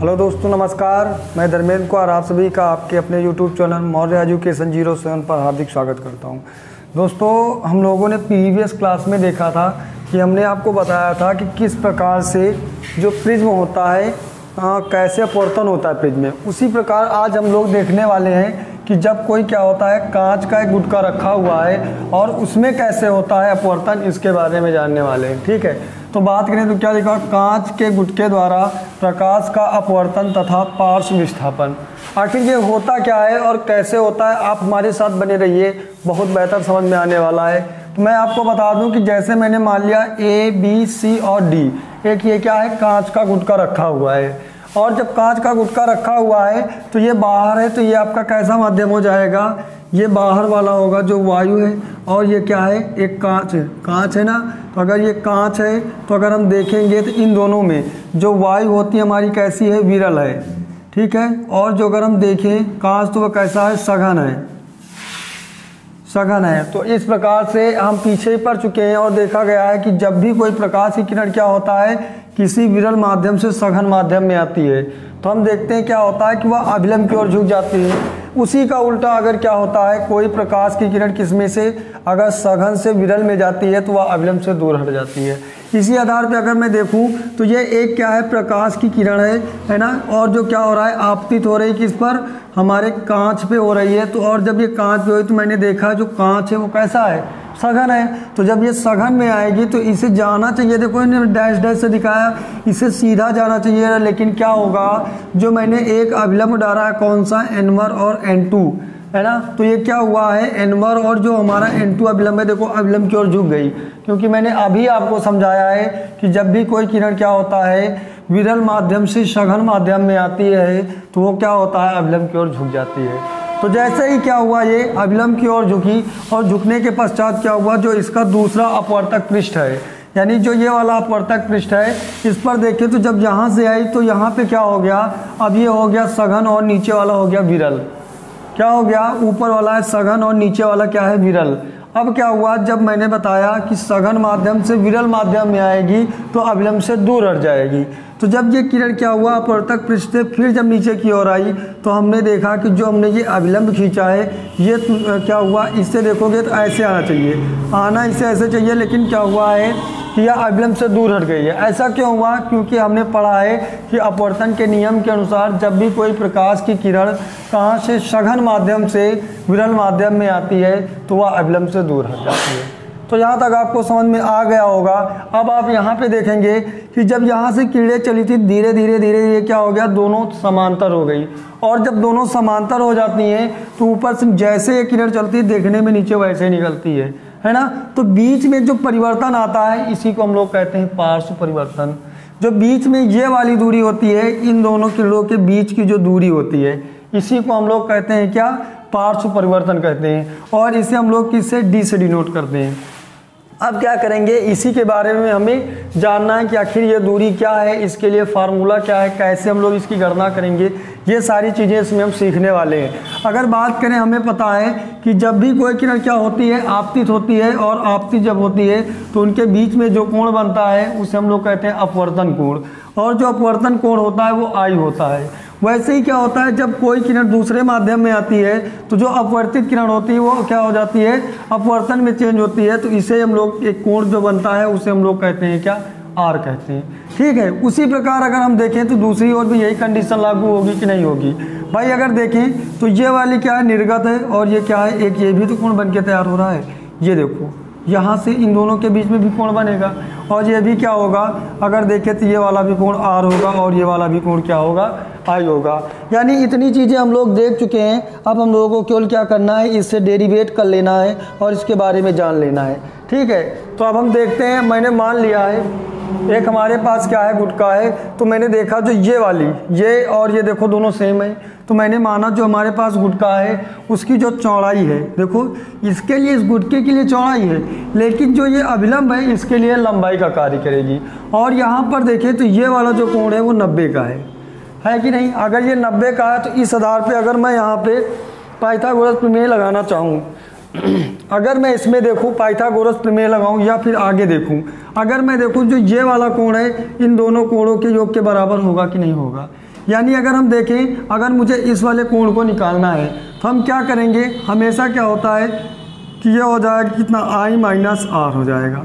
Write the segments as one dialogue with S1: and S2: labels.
S1: Hello दोस्तों, नमस्कार। मैं धर्मेंद्र कुमार आप सभी का आपके अपने YouTube चैनल मौर्य एजुकेशन 07 पर हार्दिक स्वागत करता हूं। दोस्तों, हम लोगों ने प्रीवियस क्लास में देखा था कि हमने आपको बताया था कि किस प्रकार से जो प्रिज्म होता है कैसे अपवर्तन होता है प्रिज्म में। उसी प्रकार आज हम लोग देखने वाले हैं कि जब कोई क्या होता है, कांच का एक गुटका रखा हुआ है और उसमें कैसे होता है अपवर्तन, इसके बारे में जानने वाले हैं। ठीक है, तो बात करें तो क्या लिखा, कांच के गुटके द्वारा प्रकाश का अपवर्तन तथा पार्श्व विस्थापन। आखिर ये होता क्या है और कैसे होता है, आप हमारे साथ बने रहिए, बहुत बेहतर समझ में आने वाला है। तो मैं आपको बता दूं कि जैसे मैंने मान लिया A, B, C और D, एक ये क्या है, कांच का गुटका रखा हुआ है। और जब कांच का गुटका रखा हुआ है तो ये बाहर है, तो ये आपका कैसा माध्यम हो जाएगा, ये बाहर वाला होगा जो वायु है, और ये क्या है, एक कांच है ना। तो अगर ये कांच है तो अगर हम देखेंगे तो इन दोनों में जो वायु होती है हमारी कैसी है, विरल है। ठीक है, और जो अगर हम देखें कांच तो वह कैसा है, सघन है। तो इस प्रकार से हम पीछे ही पढ़ चुके हैं और देखा गया है कि जब भी कोई प्रकाश की किरण क्या होता है, किसी विरल माध्यम से सघन माध्यम में आती है, तो हम देखते हैं क्या होता है कि वह अभिलंब की ओर झुक जाती है। उसी का उल्टा अगर क्या होता है, कोई प्रकाश की किरण किसमें से अगर सघन से विरल में जाती है तो वह अभिलंब से दूर हट जाती है। इसी आधार पे अगर मैं देखूं तो ये एक क्या है, प्रकाश की किरण है ना, और जो क्या हो रहा है, आपतित हो रही किस पर, हमारे कांच पे हो रही है। तो और जब ये कांच पे हुई तो मैंने देखा जो कांच है वो कैसा है, सघन है। तो जब ये सघन में आएगी तो इसे जाना चाहिए, देखो इन्हें डैश डैश से दिखाया, इसे सीधा जाना चाहिए, लेकिन क्या होगा, जो मैंने एक अभिलंब डाला है, कौन सा, N1 और N2 है ना, तो ये क्या हुआ है, N1 और जो हमारा N2 अभिलंब है, देखो अभिलंब की ओर झुक गई। क्योंकि मैंने अभी आपको समझाया है कि जब भी कोई किरण क्या होता है, विरल माध्यम से सघन माध्यम में आती है तो वो क्या होता है, अभिलंब की ओर झुक जाती है। तो जैसे ही क्या हुआ, ये अभिलंब की ओर झुकी और झुकने के पश्चात क्या हुआ, जो इसका दूसरा अपवर्तक पृष्ठ है, यानी जो ये वाला अपवर्तक पृष्ठ है, इस पर देखिए तो जब यहाँ से आई तो यहाँ पे क्या हो गया, अब ये हो गया सघन और नीचे वाला हो गया विरल। क्या हो गया, ऊपर वाला है सघन और नीचे वाला क्या है, विरल। अब क्या हुआ, जब मैंने बताया कि सघन माध्यम से विरल माध्यम में आएगी तो अभिलंब से दूर हट जाएगी। तो जब ये किरण क्या हुआ, अपवर्तक पृष्ठ से फिर जब नीचे की ओर आई तो हमने देखा कि जो हमने ये अभिलंब खींचा है, ये क्या हुआ, इससे देखोगे तो ऐसे आना चाहिए, आना इसे ऐसे चाहिए, लेकिन क्या हुआ है कि यह अभिलंब से दूर हट गई है। ऐसा क्यों हुआ, क्योंकि हमने पढ़ा है कि अपवर्तन के नियम के अनुसार जब भी कोई प्रकाश की किरण कहाँ से सघन माध्यम से विरल माध्यम में आती है तो वह अभिलंब से दूर हट जाती है। तो यहाँ तक आपको समझ में आ गया होगा। अब आप यहाँ पे देखेंगे कि जब यहाँ से किरणें चली थी, धीरे धीरे क्या हो गया, दोनों समांतर हो गई। और जब दोनों समांतर हो जाती हैं तो ऊपर से जैसे ये किरण चलती है, देखने में नीचे वैसे ही निकलती है ना। तो बीच में जो परिवर्तन आता है, इसी को हम लोग कहते हैं पार्श्व परिवर्तन। जो बीच में ये वाली दूरी होती है, इन दोनों किरणों के बीच की जो दूरी होती है, इसी को हम लोग कहते हैं क्या, पार्श्व परिवर्तन कहते हैं। और इसे हम लोग किससे, D से डिनोट करते हैं। अब क्या करेंगे, इसी के बारे में हमें जानना है कि आखिर ये दूरी क्या है, इसके लिए फार्मूला क्या है, कैसे हम लोग इसकी गणना करेंगे, ये सारी चीज़ें इसमें हम सीखने वाले हैं। अगर बात करें, हमें पता है कि जब भी कोई किरण क्या होती है, आपतित होती है, और आपतित जब होती है तो उनके बीच में जो कोण बनता है उसे हम लोग कहते हैं अपवर्तन कोण। और जो अपवर्तन कोण होता है वो I होता है। वैसे ही क्या होता है, जब कोई किरण दूसरे माध्यम में आती है तो जो अपवर्तित किरण होती है वो क्या हो जाती है, अपवर्तन में चेंज होती है। तो इसे हम लोग, एक कोण जो बनता है उसे हम लोग कहते हैं क्या, R कहते हैं। ठीक है, उसी प्रकार अगर हम देखें तो दूसरी ओर भी यही कंडीशन लागू होगी कि नहीं होगी भाई। अगर देखें तो ये वाली क्या है, निर्गत है, और ये क्या है, एक ये भी तो कोण बन के तैयार हो रहा है। ये देखो, यहाँ से इन दोनों के बीच में भी कोण बनेगा, और ये भी क्या होगा, अगर देखें तो ये वाला भी कोण R होगा और ये वाला भी कोण क्या होगा, I होगा। यानी इतनी चीज़ें हम लोग देख चुके हैं। अब हम लोगों को केवल क्या करना है, इससे डेरिवेट कर लेना है और इसके बारे में जान लेना है। ठीक है, तो अब हम देखते हैं। मैंने मान लिया है एक हमारे पास क्या है, गुटका है, तो मैंने देखा जो ये वाली, ये और ये देखो दोनों सेम है, तो मैंने माना जो हमारे पास गुटका है उसकी जो चौड़ाई है, देखो इसके लिए, इस गुटके के लिए चौड़ाई है, लेकिन जो ये अभिलंब है इसके लिए लंबाई का कार्य करेगी। और यहाँ पर देखें तो ये वाला जो कोण है वो 90 का है कि नहीं। अगर ये 90 का है तो इस आधार पे अगर मैं यहाँ पे पाइथागोरस प्रमेय लगाना चाहूँ, अगर मैं इसमें देखूँ पाइथागोरस प्रमेय लगाऊँ या फिर आगे देखूँ, अगर मैं देखूँ जो ये वाला कोण है इन दोनों कोणों के योग के बराबर होगा कि नहीं होगा। यानी अगर हम देखें, अगर मुझे इस वाले कोण को निकालना है तो हम क्या करेंगे, हमेशा क्या होता है कि ये हो जाएगा कितना I माइनस आर हो जाएगा,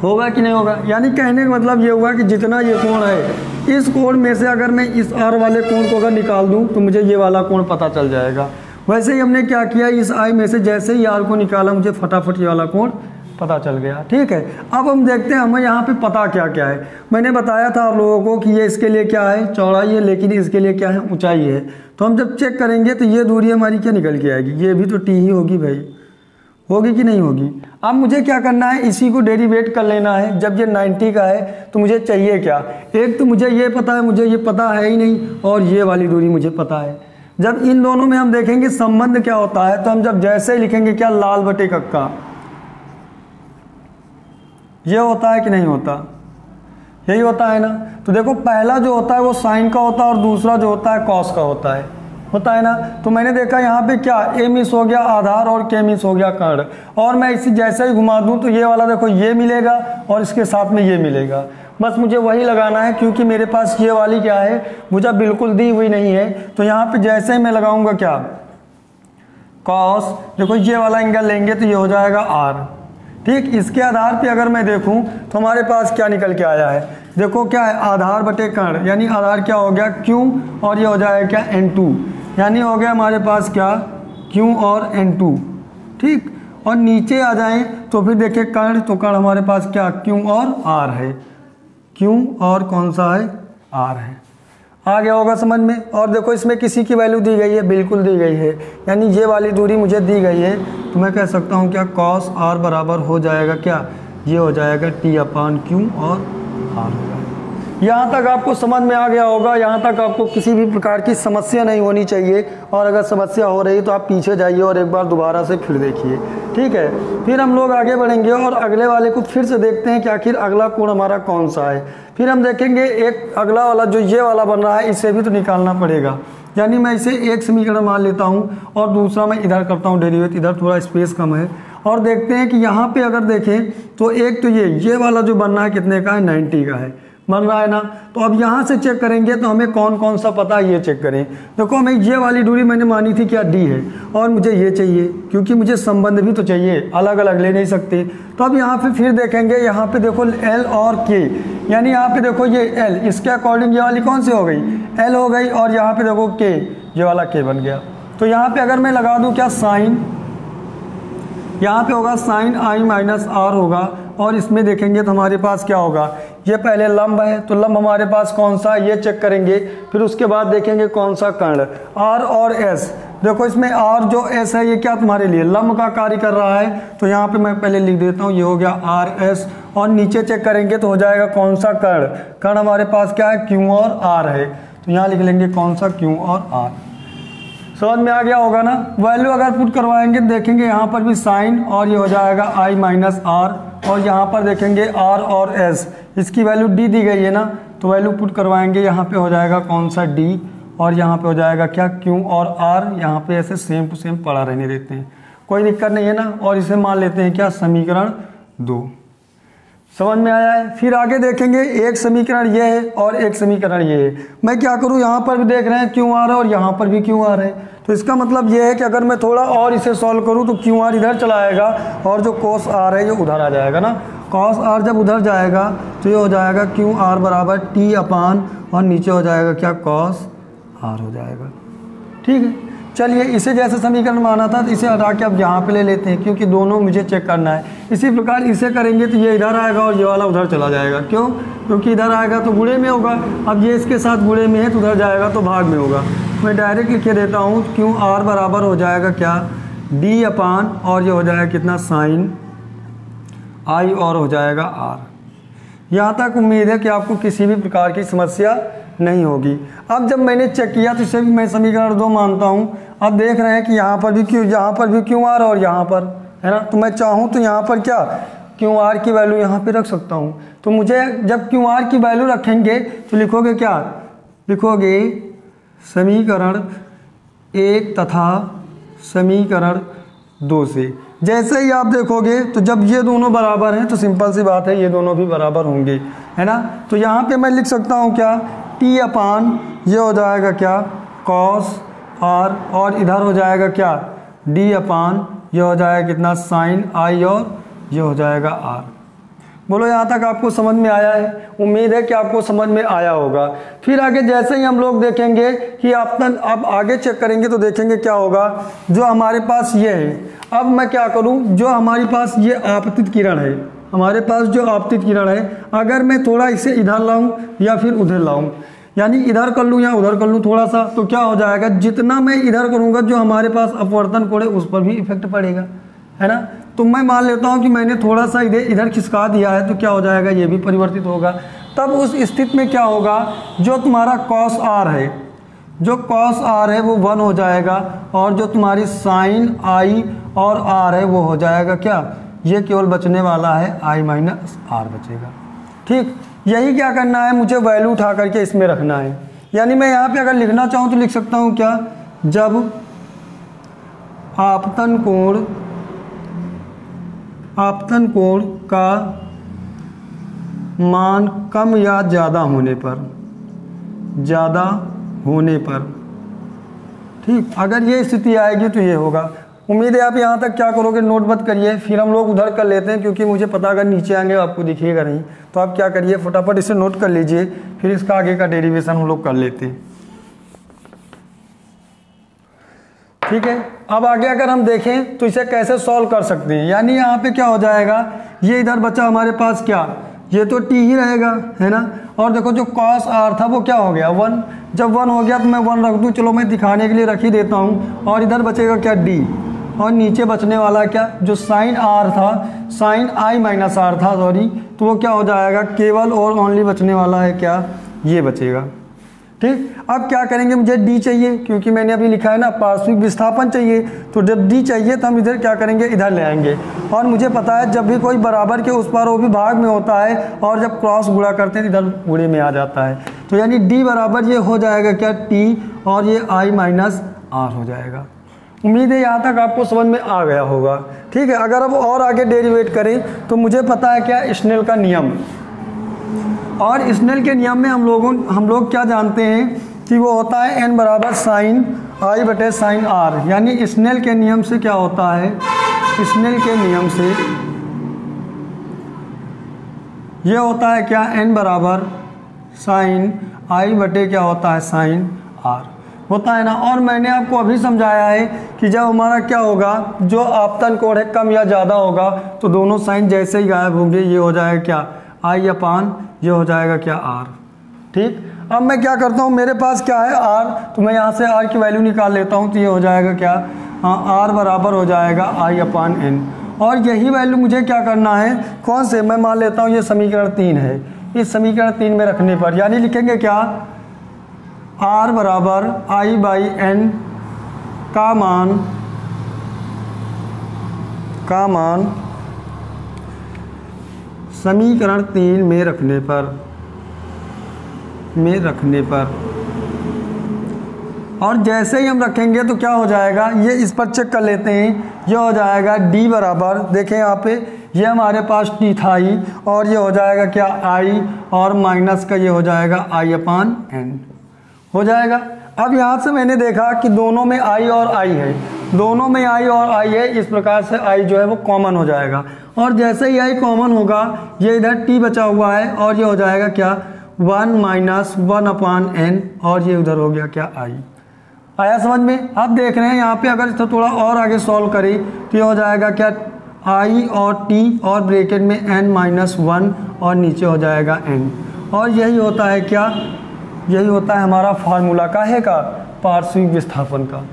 S1: होगा कि नहीं होगा। यानी कहने का मतलब ये हुआ कि जितना ये कोण है, इस कोण में से अगर मैं इस आर वाले कोण को अगर निकाल दूं तो मुझे ये वाला कोण पता चल जाएगा। वैसे ही हमने क्या किया, इस I में से जैसे ही आर को निकाला मुझे फटाफट ये वाला कोण पता चल गया। ठीक है, अब हम देखते हैं हमें यहाँ पे पता क्या क्या है। मैंने बताया था आप लोगों को कि ये इसके लिए क्या है, चौड़ाई है, लेकिन इसके लिए क्या है, ऊंचाई है। तो हम जब चेक करेंगे तो ये दूरी हमारी क्या निकल के आएगी, ये भी तो टी ही होगी भाई, होगी कि नहीं होगी। अब मुझे क्या करना है, इसी को डेरिवेट कर लेना है। जब ये 90 का है तो मुझे चाहिए क्या, एक तो मुझे ये पता है, मुझे ये पता है ही नहीं, और ये वाली दूरी मुझे पता है। जब इन दोनों में हम देखेंगे संबंध क्या होता है, तो हम जब जैसे ही लिखेंगे क्या, लाल बटे कक्का, ये होता है कि नहीं होता, यही होता है ना। तो देखो पहला जो होता है वो साइन का होता है और दूसरा जो होता है कॉस का होता है ना। तो मैंने देखा यहाँ पे क्या, ए मिस हो गया आधार और के मिस हो गया कर्ण, और मैं इसे जैसे ही घुमा दूँ तो ये वाला देखो ये मिलेगा और इसके साथ में ये मिलेगा। बस मुझे वही लगाना है, क्योंकि मेरे पास ये वाली क्या है, मुझे बिल्कुल दी हुई नहीं है। तो यहाँ पे जैसे ही मैं लगाऊंगा क्या, कॉस, देखो ये वाला एंगल लेंगे तो ये हो जाएगा आर। ठीक, इसके आधार पे अगर मैं देखूं तो हमारे पास क्या निकल के आया है, देखो क्या है, आधार बटे कर्ण, यानी आधार क्या हो गया Q, और ये हो जाएगा क्या N2, यानी हो गया हमारे पास क्या Q और N2। ठीक, और नीचे आ जाएं तो फिर देखिए कर्ण, तो कर्ण हमारे पास क्या Q और R है, Q और कौन सा है, R है। आ गया होगा समझ में। और देखो इसमें किसी की वैल्यू दी गई है, बिल्कुल दी गई है, यानी ये वाली दूरी मुझे दी गई है, तो मैं कह सकता हूँ क्या, cos r बराबर हो जाएगा क्या, ये हो जाएगा T अपान Q और R हो जाएगा। यहाँ तक आपको समझ में आ गया होगा, यहाँ तक आपको किसी भी प्रकार की समस्या नहीं होनी चाहिए, और अगर समस्या हो रही तो आप पीछे जाइए और एक बार दोबारा से फिर देखिए। ठीक है, फिर हम लोग आगे बढ़ेंगे और अगले वाले को फिर से देखते हैं कि आखिर अगला कोण हमारा कौन सा है। फिर हम देखेंगे एक अगला वाला जो ये वाला बन रहा है, इसे भी तो निकालना पड़ेगा। यानी मैं इसे एक समीकरण मान लेता हूँ और दूसरा मैं इधर करता हूँ डेरिवेट, इधर थोड़ा स्पेस कम है। और देखते हैं कि यहाँ पे अगर देखें तो एक तो ये वाला जो बन रहा है कितने का है, 90 का है, बन रहा है ना। तो अब यहाँ से चेक करेंगे तो हमें कौन कौन सा पता है, ये चेक करें। देखो हमें ये वाली दूरी मैंने मानी थी क्या, डी है, और मुझे ये चाहिए, क्योंकि मुझे संबंध भी तो चाहिए, अलग अलग ले नहीं सकते। तो अब यहाँ पे फिर देखेंगे, यहाँ पे देखो एल और के, यानी यहाँ पे देखो ये एल, इसके अकॉर्डिंग ये वाली कौन सी हो गई, एल हो गई, और यहाँ पे देखो के, ये वाला के बन गया। तो यहाँ पे अगर मैं लगा दूँ क्या, साइन, यहाँ पे होगा साइन I माइनस आर होगा, और इसमें देखेंगे तो हमारे पास क्या होगा, ये पहले लंब है, तो लंब हमारे पास कौन सा, ये चेक करेंगे। फिर उसके बाद देखेंगे कौन सा कर्ण, R और S। देखो इसमें R जो S है ये क्या तुम्हारे लिए लंब का कार्य कर रहा है, तो यहाँ पे मैं पहले लिख देता हूँ, ये हो गया RS, और नीचे चेक करेंगे तो हो जाएगा कौन सा कर्ण, कर्ण हमारे पास क्या है, Q और R है, तो यहाँ लिख लेंगे कौन सा, Q और R। समझ में आ गया होगा ना। वैल्यू अगर पुट करवाएंगे देखेंगे यहाँ पर भी साइन, और ये हो जाएगा I माइनस आर, और यहाँ पर देखेंगे R और S, इसकी वैल्यू D दी गई है ना, तो वैल्यू पुट करवाएंगे, यहाँ पे हो जाएगा कौन सा D, और यहाँ पे हो जाएगा क्या Q और R। यहाँ पे ऐसे सेम टू सेम पड़ा रहने देते हैं, कोई दिक्कत नहीं है ना, और इसे मान लेते हैं क्या, समीकरण 2। समझ में आया है। फिर आगे देखेंगे, एक समीकरण ये है और एक समीकरण ये है। मैं क्या करूँ, यहाँ पर भी देख रहे हैं क्यू आर है और यहाँ पर भी क्यू आर है, तो इसका मतलब ये है कि अगर मैं थोड़ा और इसे सॉल्व करूँ तो क्यू आर इधर चला आएगा और जो कोस आर है ये उधर आ जाएगा ना। कॉस आर जब उधर जाएगा तो ये हो जाएगा क्यू आर बराबर टी अपान, और नीचे हो जाएगा क्या, कॉस आर हो जाएगा। ठीक है, चलिए इसे जैसे समीकरण माना था तो इसे हटा के अब यहाँ पे ले लेते हैं, क्योंकि दोनों मुझे चेक करना है। इसी प्रकार इसे करेंगे तो ये इधर आएगा और ये वाला उधर चला जाएगा। क्यों, क्योंकि इधर आएगा तो गुणे में होगा, अब ये इसके साथ गुणे में है तो उधर जाएगा तो भाग में होगा। मैं डायरेक्ट लिखे देता हूँ, क्यू आर बराबर हो जाएगा क्या, डी अपान, और ये हो जाएगा कितना, साइन आई, और हो जाएगा आर। यहाँ तक उम्मीद है कि आपको किसी भी प्रकार की समस्या नहीं होगी। अब जब मैंने चेक किया तो इसे भी मैं समीकरण 2 मानता हूँ। अब देख रहे हैं कि यहाँ पर भी क्यू आर और यहाँ पर है ना, तो मैं चाहूँ तो यहाँ पर क्या, क्यू आर की वैल्यू यहाँ पे रख सकता हूँ। तो मुझे जब क्यू आर की वैल्यू रखेंगे तो लिखोगे क्या, लिखोगे समीकरण 1 तथा समीकरण 2 से। जैसे ही आप देखोगे तो जब ये दोनों बराबर हैं तो सिंपल सी बात है ये दोनों भी बराबर होंगे, है ना। तो यहाँ पे मैं लिख सकता हूँ क्या, टी अपान ये हो जाएगा क्या कॉस आर, और इधर हो जाएगा क्या डी अपान ये हो जाएगा कितना साइन आई, और ये हो जाएगा आर। बोलो यहाँ तक आपको समझ में आया है? उम्मीद है कि आपको समझ में आया होगा। फिर आगे जैसे ही हम लोग देखेंगे कि अब आगे चेक करेंगे तो देखेंगे क्या होगा। जो हमारे पास ये है, अब मैं क्या करूँ, जो हमारे पास ये आपतित किरण है, हमारे पास जो आपतित किरण है, अगर मैं थोड़ा इसे इधर लाऊं या फिर उधर लाऊं, यानी इधर कर लूं या उधर कर लूं थोड़ा सा, तो क्या हो जाएगा, जितना मैं इधर करूंगा जो हमारे पास अपवर्तन कोण है उस पर भी इफेक्ट पड़ेगा, है ना। तो मैं मान लेता हूं कि मैंने थोड़ा सा इधर खिसका दिया है, तो क्या हो जाएगा, ये भी परिवर्तित होगा। तब उस स्थिति में क्या होगा, जो तुम्हारा कॉस आर है, जो कॉस आर है वो 1 हो जाएगा, और जो तुम्हारी साइन आई और आर है वो हो जाएगा क्या, ये केवल बचने वाला है आई माइनस आर बचेगा। ठीक, यही क्या करना है, मुझे वैल्यू उठा करके इसमें रखना है। यानी मैं यहाँ पे अगर लिखना चाहूँ तो लिख सकता हूँ क्या, जब आपतन कोण का मान कम या ज़्यादा होने पर, ठीक, अगर ये स्थिति आएगी तो ये होगा। उम्मीद है आप यहाँ तक क्या करोगे, नोट मत करिए, फिर हम लोग उधर कर लेते हैं, क्योंकि मुझे पता अगर नीचे आएंगे आपको दिखिएगा नहीं। तो आप क्या करिए, फटाफट इसे नोट कर लीजिए, फिर इसका आगे का डेरिवेशन हम लोग कर लेते हैं। ठीक है, अब आगे अगर हम देखें तो इसे कैसे सॉल्व कर सकते हैं। यानी यहाँ पे क्या हो जाएगा, ये इधर बचा हमारे पास क्या, ये तो टी ही रहेगा, है ना। और देखो जो कॉस आर था वो क्या हो गया 1, जब 1 हो गया तो मैं 1 रख दूँ, चलो मैं दिखाने के लिए रख ही देता हूँ। और इधर बचेगा क्या डी, और नीचे बचने वाला क्या, जो साइन आर था, साइन आई माइनस आर था सॉरी, तो वो क्या हो जाएगा, केवल और ओनली बचने वाला है क्या, ये बचेगा। ठीक, अब क्या करेंगे, मुझे डी चाहिए, क्योंकि मैंने अभी लिखा है ना पार्श्विक विस्थापन चाहिए, तो जब डी चाहिए तो हम इधर क्या करेंगे, इधर ले आएंगे। और मुझे पता है जब भी कोई बराबर के उस पार वो भी भाग में होता है, और जब क्रॉस गुणा करते हैं तो इधर गुणे में आ जाता है। तो यानी डी बराबर ये हो जाएगा क्या टी, और ये आई माइनस आर हो जाएगा। उम्मीद है यहाँ तक आपको समझ में आ गया होगा। ठीक है, अगर अब और आगे डेरिवेट करें तो मुझे पता है क्या, स्नेल का नियम, और स्नेल के नियम में हम लोग क्या जानते हैं कि वो होता है n बराबर साइन आई बटे साइन आर। यानी स्नेल के नियम से क्या होता है, स्नेल के नियम से ये होता है क्या, n बराबर साइन आई बटे क्या होता है साइन आर होता है ना। और मैंने आपको अभी समझाया है कि जब हमारा क्या होगा, जो आपतन कोण है कम या ज़्यादा होगा तो दोनों साइन जैसे ही गायब होंगे, ये हो जाएगा क्या आई अपान, ये हो जाएगा क्या आर। ठीक, अब मैं क्या करता हूँ, मेरे पास क्या है आर, तो मैं यहाँ से आर की वैल्यू निकाल लेता हूँ, तो ये हो जाएगा क्या, आर बराबर हो जाएगा आई अपान एन। और यही वैल्यू मुझे क्या करना है, कौन से, मैं मान लेता हूँ ये समीकरण 3 है, इस समीकरण 3 में रखने पर, यानी लिखेंगे क्या, आर बराबर आई बाई एन का मान समीकरण 3 में रखने पर, और जैसे ही हम रखेंगे तो क्या हो जाएगा, ये इस पर चेक कर लेते हैं, ये हो जाएगा डी बराबर, देखें यहाँ पे ये हमारे पास टी था ही, और ये हो जाएगा क्या आई, और माइनस का ये हो जाएगा आई अपान एन हो जाएगा। अब यहाँ से मैंने देखा कि दोनों में आई और आई है, दोनों में आई और आई है, इस प्रकार से आई जो है वो कॉमन हो जाएगा। और जैसे ही आई कॉमन होगा, ये इधर टी बचा हुआ है, और ये हो जाएगा क्या 1 माइनस 1 अपान एन, और ये उधर हो गया क्या आई। आया समझ में? आप देख रहे हैं यहाँ पे अगर इसको थोड़ा और आगे सॉल्व करें तो ये हो जाएगा क्या आई और टी, और ब्रैकेट में एन माइनस 1, और नीचे हो जाएगा एन। और यही होता है क्या, यही होता है हमारा फार्मूला काहे का, पार्श्विक विस्थापन का।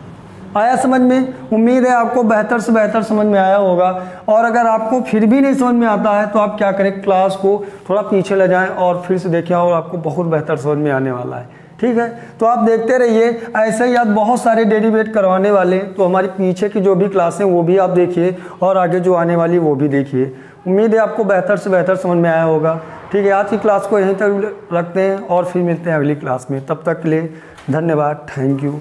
S1: आया समझ में? उम्मीद है आपको बेहतर से बेहतर समझ में आया होगा। और अगर आपको फिर भी नहीं समझ में आता है तो आप क्या करें, क्लास को थोड़ा पीछे ले जाएं और फिर से देखें, और आपको बहुत बेहतर समझ में आने वाला है। ठीक है, तो आप देखते रहिए, ऐसे ही आप बहुत सारे डेरिवेट करवाने वाले, तो हमारी पीछे की जो भी क्लासें वो भी आप देखिए, और आगे जो आने वाली वो भी देखिए। उम्मीद है आपको बेहतर से बेहतर समझ में आया होगा। ठीक है, आज की क्लास को यहीं तक रखते हैं, और फिर मिलते हैं अगली क्लास में। तब तक के लिए धन्यवाद, थैंक यू।